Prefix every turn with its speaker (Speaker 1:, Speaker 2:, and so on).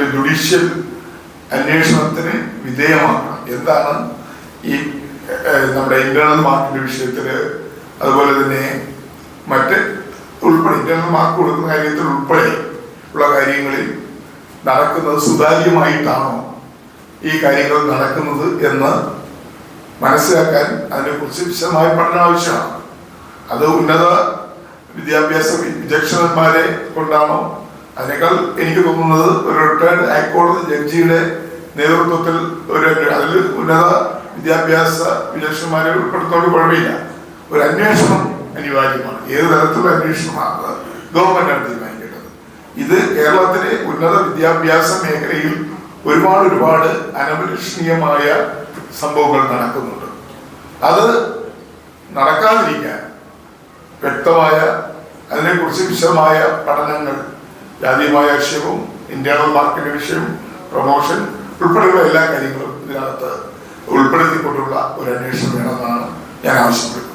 Speaker 1: അതൊരു ജുഡീഷ്യൽ അന്വേഷണത്തിന് വിധേയമാക്കണം. എന്താണ് ഈ നമ്മുടെ ഇന്റേണൽ മാർക്കിന്റെ വിഷയത്തില്, അതുപോലെ തന്നെ മറ്റ് ഉൾപ്പെടെ ഇന്റേണൽ മാർക്ക് കൊടുക്കുന്ന കാര്യത്തിൽ ഉൾപ്പെടെ ഉള്ള കാര്യങ്ങളിൽ നടക്കുന്നത് സുതാര്യമായിട്ടാണോ ഈ കാര്യങ്ങൾ നടക്കുന്നത് എന്ന് മനസ്സിലാക്കാൻ അതിനെക്കുറിച്ച് വിശദമായ പഠനം ആവശ്യമാണ്. അത് ഉന്നത വിദ്യാഭ്യാസ വിചക്ഷണന്മാരെ കൊണ്ടാണോ? അതിനേക്കാൾ എനിക്ക് തോന്നുന്നത് ഒരു റിട്ടയർഡ് ഹൈക്കോടതി ജഡ്ജിയുടെ നേതൃത്വത്തിൽ അതിൽ ഉന്നത വിദ്യാഭ്യാസ വിചക്ഷണന്മാരെ ഉൾപ്പെടുത്തോണ്ട് കുഴപ്പമില്ല. ഒരു അന്വേഷണം അനിവാര്യമാണ്. ഏത് തരത്തിലുള്ള അന്വേഷണമാണ് ഗവൺമെന്റാണ് തീരുമാനിക്കേണ്ടത്. ഇത് കേരളത്തിലെ ഉന്നത വിദ്യാഭ്യാസ മേഖലയിൽ ഒരുപാട് അനഭിലഷണീയമായ സംഭവങ്ങൾ നടക്കുന്നുണ്ട്. അത് നടക്കാതിരിക്കാൻ വ്യക്തമായ അതിനെക്കുറിച്ച് വിശദമായ പഠനങ്ങൾ, ജാതീയമായ വിഷയവും ഇന്റേണൽ മാർക്കിന്റെ വിഷയവും പ്രൊമോഷൻ ഉൾപ്പെടെയുള്ള എല്ലാ കാര്യങ്ങളും ഇതിനകത്ത് ഉൾപ്പെടുത്തിക്കൊണ്ടുള്ള ഒരു അന്വേഷണം വേണമെന്നാണ് ഞാൻ ആവശ്യപ്പെടുന്നത്.